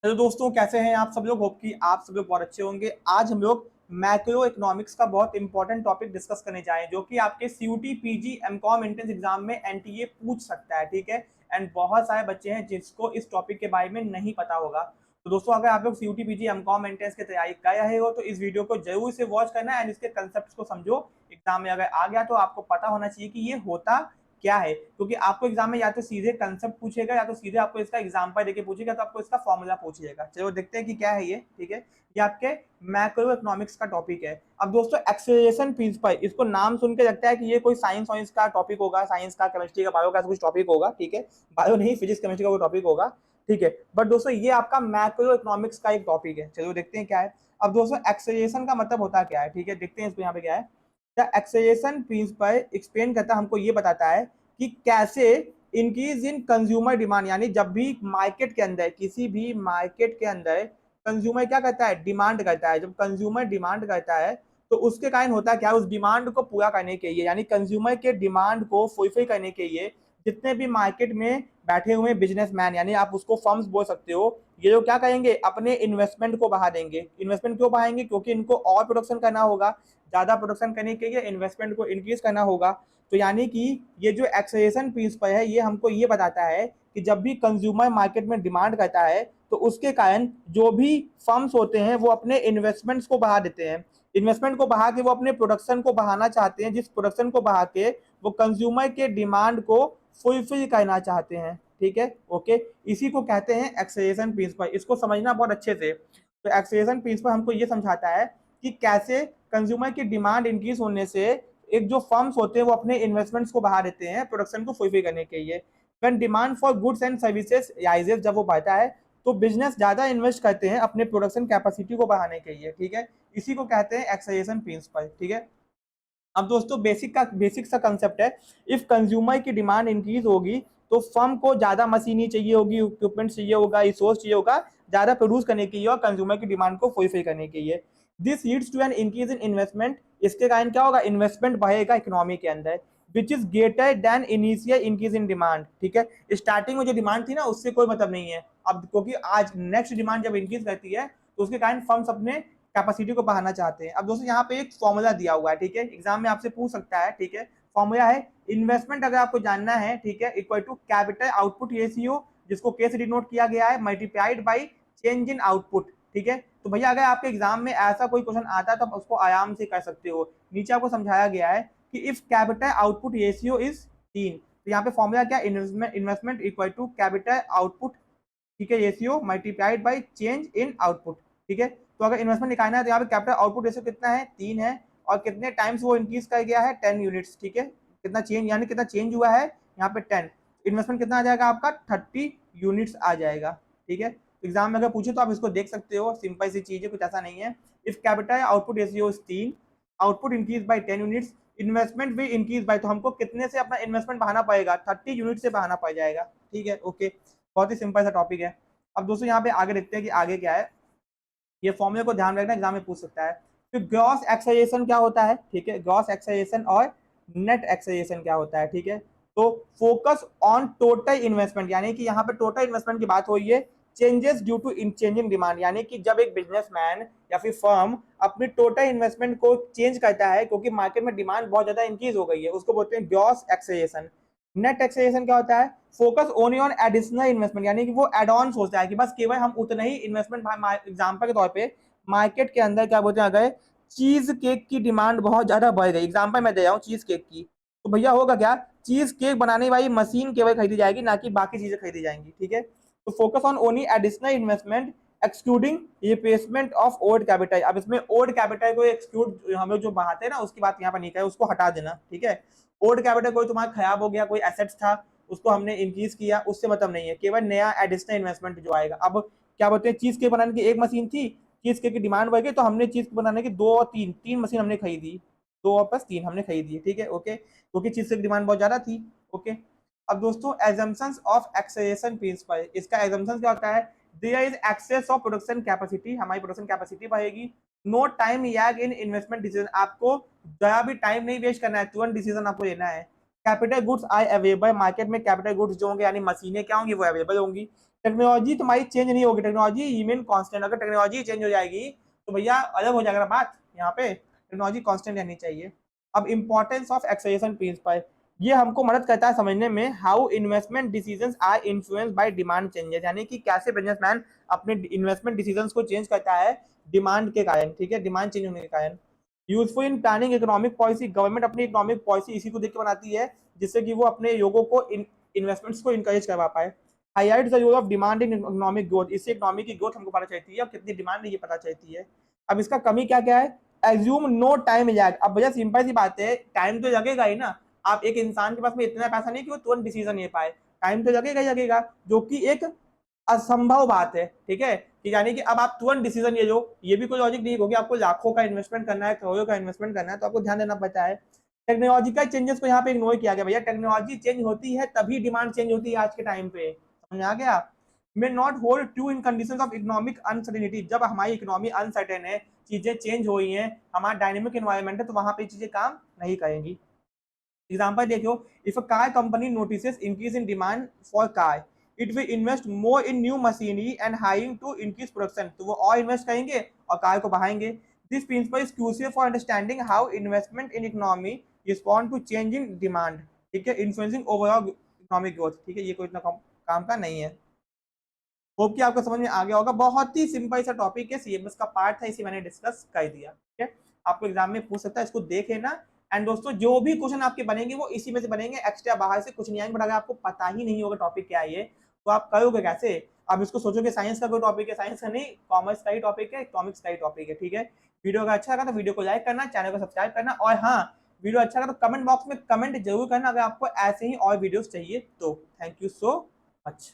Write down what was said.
Hello दोस्तों, कैसे हैं आप सब लोग। होप कि आप सब लोग बहुत अच्छे होंगे। आज हम लोग मैक्रो इकोनॉमिक्स का बहुत इंपॉर्टेंट टॉपिक डिस्कस करने जाए हैं, जो कि आपके CUET PG MCom entrance exam में एनटीए पूछ सकता है। ठीक है। एंड बहुत सारे बच्चे हैं जिसको इस टॉपिक के बारे में नहीं पता होगा। तो दोस्तों, अगर आप लोग सीयूटी पीजी एमकॉम एंट्रेंस की तैयारी कर रहे हो तो इस वीडियो को जरूर से वॉच करना एंड इसके कंसेप्ट को समझो। एग्जाम में अगर आ गया तो आपको पता होना चाहिए कि ये होता क्या है, क्योंकि आपको एग्जाम में या तो सीधे कंसेप्ट पूछेगा या तो सीधे आपको इसका एग्जांपल देके पूछेगा, तो आपको इसका फॉर्मूला पूछेगा। चलो देखते हैं कि क्या है ये। ठीक है, ये आपके मैक्रो इकोनॉमिक्स का टॉपिक है। अब दोस्तों, एक्सेलरेशन प्रिंसिपल, इसको नाम सुन के लगता है कि ये कोई साइंस वाइंस का टॉपिक होगा, साइंस का, केमिस्ट्री का, बायो का कुछ टॉपिक होगा। ठीक है, बायो नहीं, फिजिक्स केमिस्ट्री का कोई टॉपिक होगा। ठीक है, बट दोस्तों ये आपका मैक्रो इकोनॉमिक्स का एक टॉपिक है। चलो देखते हैं क्या है। अब दोस्तों, एक्सेलरेशन का मतलब होता क्या है। ठीक है, देखते हैं इसको यहाँ पे क्या है। एक्सेलरेशन प्रिंसिपल एक्सप्लेन करता है, हमको ये बताता है कि कैसे इंक्रीज इन कंज्यूमर डिमांड, यानी जब भी मार्केट के अंदर, किसी भी मार्केट के अंदर कंज्यूमर क्या करता है, डिमांड करता है। जब कंज्यूमर डिमांड करता है तो उसके कारण होता है क्या, उस डिमांड को पूरा करने के लिए, यानी कंज्यूमर के डिमांड को फुलफिल करने के लिए जितने भी मार्केट में बैठे हुए बिजनेसमैन, यानी आप उसको फर्म्स बोल सकते हो, ये लोग क्या करेंगे, अपने इन्वेस्टमेंट को बढ़ा देंगे। इन्वेस्टमेंट क्यों बढ़ाएंगे, क्योंकि इनको और प्रोडक्शन करना होगा। ज्यादा प्रोडक्शन करने के लिए इन्वेस्टमेंट को इंक्रीज करना होगा। तो यानी कि ये जो एक्सेलरेशन प्रिंसिपल है, ये हमको ये बताता है कि जब भी कंज्यूमर मार्केट में डिमांड करता है तो उसके कारण जो भी फर्म्स होते हैं वो अपने इन्वेस्टमेंट्स को बढ़ा देते हैं। इन्वेस्टमेंट को बढ़ा के वो अपने प्रोडक्शन को बढ़ाना चाहते हैं, जिस प्रोडक्शन को बढ़ा के वो कंज्यूमर के डिमांड को फुलफिल करना चाहते हैं। ठीक है, ओके। इसी को कहते हैं एक्सेलरेशन प्रिंसिपल। इसको समझना बहुत अच्छे से। तो एक्सेलरेशन प्रिंसिपल हमको ये समझाता है कि कैसे कंज्यूमर की डिमांड इंक्रीज होने से एक जो फर्म्स होते हैं वो अपने इन्वेस्टमेंट्स को बढ़ा देते हैं प्रोडक्शन को फुलफिल करने के लिए। When demand for goods and services rises, जब वो बढ़ता है तो बिजनेस ज्यादा इन्वेस्ट करते हैं अपने प्रोडक्शन कैपेसिटी को बढ़ाने के लिए। ठीक है, इसी को कहते हैं एक्सेलरेशन प्रिंसिपल। ठीक है। अब दोस्तों, बेसिक सा कंसेप्ट है। इफ कंज्यूमर की डिमांड इंक्रीज होगी तो फर्म को ज्यादा मशीनरी चाहिए होगी, इक्विपमेंट चाहिए होगा, रिसोर्स चाहिए होगा ज्यादा प्रोड्यूस करने के लिए और कंज्यूमर की डिमांड को फुलफिल करने के लिए। This leads to an increase in investment, इसके कारण क्या होगा, इन्वेस्टमेंट बढ़ेगा इकोनॉमी के अंदर, which is greater than initial increase in demand. ठीक है, स्टार्टिंग में जो डिमांड थी ना उससे कोई मतलब नहीं है अब, क्योंकि आज नेक्स्ट डिमांड जब इंक्रीज करती है तो उसके कारण फर्म्स अपने कैपेसिटी को बढ़ाना चाहते हैं। अब दोस्तों, यहाँ पे एक फॉर्मूला दिया हुआ है। ठीक है, एग्जाम में आपसे पूछ सकता है। ठीक है, फॉर्मूला है इन्वेस्टमेंट, अगर आपको जानना है, ठीक है, equal to capital output ratio, जिसको के से डिनोट किया गया है, multiplied by change in output. ठीक है, तो भैया अगर आपके एग्जाम में ऐसा कोई क्वेश्चन आता है तो आप उसको आराम से कर सकते हो। नीचे आपको समझाया गया है कि if capital output ratio is 3, तो यहाँ पे फॉर्मूला क्या, investment equal to capital output, ठीक है, ratio multiplied by change in output. ठीक है, तो अगर इन्वेस्टमेंट निकालना है तो यहाँ पे कैपिटल आउटपुट रेशियो कितना है, 3 है, और कितने टाइम्स वो इंक्रीज कर गया है, 10 यूनिट्स। ठीक है, कितना चेंज, यानी कितना चेंज हुआ है यहाँ पे 10, इन्वेस्टमेंट कितना आ जाएगा आपका 30 यूनिट्स आ जाएगा। ठीक है, एग्जाम में अगर पूछे तो आप इसको देख सकते हो, सिंपल सी चीज है, कुछ ऐसा नहीं है। If capital output ratio is 3, output increase by 10 units, investment भी इंक्रीज बाई, तो हमको कितने से अपना इन्वेस्टमेंट बढ़ाना पड़ेगा, 30 यूनिट से बढ़ाना पड़ जाएगा। ठीक है, ओके, बहुत ही सिंपल सा टॉपिक है। अब दोस्तों, यहाँ पे आगे देखते हैं कि आगे क्या है। ये फॉर्मूले को ध्यान रखना, एग्जाम में पूछ सकता है। तो ग्रॉस एक्सेलरेशन क्या होता है, ठीक है, ग्रॉस एक्सेलरेशन और नेट एक्सेलरेशन क्या होता है। ठीक है, तो फोकस ऑन टोटल इन्वेस्टमेंट, यानी कि यहाँ पे टोटल इन्वेस्टमेंट की बात हो रही है। Changes due to in changing demand, यानी कि जब एक बिजनेसमैन या फिर फर्म अपनी टोटल इन्वेस्टमेंट को चेंज करता है क्योंकि मार्केट में डिमांड बहुत ज्यादा इंक्रीज हो गई है, उसको बोलते हैं ग्रॉस एक्सेलरेशन। नेट एक्सेलरेशन क्या होता है, focus only on additional investment, यानी कि वो एड ऑन सोचता है कि बस केवल हम उतना ही इन्वेस्टमेंट, एग्जांपल के तौर पे मार्केट के अंदर क्या बोलते हैं, अगर चीज केक की डिमांड बहुत ज्यादा बढ़ गई, एग्जांपल मैं दे रहा हूँ चीज केक की, तो भैया होगा क्या, चीज केक बनाने वाली मशीन केवल खरीदी जाएगी, ना कि बाकी चीजें खरीदी जाएंगी। ठीक है, तो focus on only additional investment excluding replacement of old capital. अब इसमें ओल्ड कैपिटल को एक्सक्लूड, हम लोग जो बढ़ाते हैं ना उसकी बात यहाँ पर नहीं करें, उसको हटा देना। ठीक है, ओल्ड कैपिटल कोई तुम्हारा खराब हो गया, कोई एसेट्स था उसको हमने इंक्रीज किया, उससे मतलब नहीं है, केवल नया एडिशनल इन्वेस्टमेंट जो आएगा। अब क्या बोलते हैं, चीज केक बनाने की एक मशीन थी, चीज केक की डिमांड बढ़ गई तो हमने चीज बनाने की दो और तीन तीन मशीन हमने खरीदी, दो और प्लस तीन हमने खरीदी। ठीक है, ओके, क्योंकि चीज केक की डिमांड बहुत ज्यादा थी। ओके, अब दोस्तों, एजम्पशंस ऑफ एक्सेलरेशन प्रिंसिपल, इसका एजम्पशन क्या होता है, there is excess of production capacity, हमारी प्रोडक्शन कैपेसिटी बढ़ेगी। No time lag in investment decision, आपको जरा भी टाइम नहीं वेस्ट करना है, तुरंत डिसीजन आपको लेना है। Capital goods are available, market में कैपिटल गुड्स जो होंगे यानी मशीनें क्या होंगी वो अवेलेबल होंगी। टेक्नोलॉजी तुम्हारी चेंज नहीं होगी, टेक्नोलॉजी रिमेन कांस्टेंट। अगर टेक्नोलॉजी चेंज हो जाएगी तो भैया अलग हो जाएगा ना बात, यहाँ पे टेक्नोलॉजी कांस्टेंट रहनी चाहिए। अब इंपॉर्टेंस ऑफ एक्सेलेरेशन प्रिंसिपल, ये हमको मदद करता है समझने में how investment decisions are influenced by demand changes, यानी कि कैसे बिजनेसमैन अपने इन्वेस्टमेंट डिसीजंस को चेंज करता है डिमांड के कारण, ठीक है, डिमांड चेंज होने के कारण। Useful in planning economic policy, government अपनी इकोनॉमिक पॉलिसी इसी को देख के बनाती है जिससे कि वो अपने लोगों को इन्वेस्टमेंट्स को इनकरेज करवा पाए। Highlight the role of demand in economic growth, इससे इकोनॉमिक की ग्रोथ हमको पता चलती है और कितनी डिमांड है ये पता चलती है। अब इसका कमी क्या क्या है, एज्यूम नो टाइम लैग। अब भैया सिंपल सी बात है, टाइम तो लगेगा ही ना, आप एक इंसान के पास में इतना पैसा नहीं कि वो तुरंत डिसीजन ले पाए, टाइम तो लगेगा ही लगेगा, जो कि एक असंभव बात है, ठीक है, कि यानी कि अब आप तुरंत डिसीजन ले लो, ये भी कोई लॉजिक नहीं होगी। आपको लाखों का इन्वेस्टमेंट करना है, करोड़ों का इन्वेस्टमेंट करना है, तो आपको ध्यान देना पड़ता है। टेक्नोलॉजिकल चेंजेस को यहाँ पे इग्नोर किया गया, भैया टेक्नोलॉजी चेंज होती है तभी डिमांड चेंज होती है आज के टाइम पे, समझ आ गया। May not hold true in conditions of economic uncertainty, जब हमारी इकोनॉमी अनसर्टेन है, चीजें चेंज हो रही हैं, हमारा डायनेमिक एनवायरनमेंट है, तो वहां पे चीजें काम नहीं करेंगी। एग्जाम्पल देखो, if a car company notices increase in demand for car, it will invest more in new machinery and hiring to increase production, तो वो और इन्वेस्ट करेंगे और कार को बढ़ाएंगे। This principle is crucial for understanding how investment in economy respond to change in demand, ठीक है, influencing overall economic growth, ठीक है, ये कोई इतना काम का नहीं है। होप कि आपको समझ में आ गया होगा, बहुत ही सिंपल सा टॉपिक है, सिलेबस का पार्ट था, इसे मैंने डिस्कस कर दिया, ठीक है। आपको एग्जाम में पूछ सकता है, इसको देख लेना। एंड दोस्तों जो भी क्वेश्चन आपके बनेंगे वो इसी में से बनेंगे, एक्स्ट्रा बाहर से कुछ नहीं आएंगे। बट अगर आपको पता ही नहीं होगा टॉपिक क्या है ये, तो आप करोगे कैसे। अब इसको सोचोगे साइंस का कोई टॉपिक है, साइंस का नहीं, कॉमर्स का ही टॉपिक है, इकोनॉमिक्स का ही टॉपिक है, ठीक है। वीडियो अगर अच्छा लगा तो वीडियो को लाइक करना, चैनल को सब्सक्राइब करना, और हाँ, वीडियो अच्छा लगा तो कमेंट बॉक्स में कमेंट जरूर करना अगर आपको ऐसे ही और वीडियोस चाहिए तो। Thank you so much.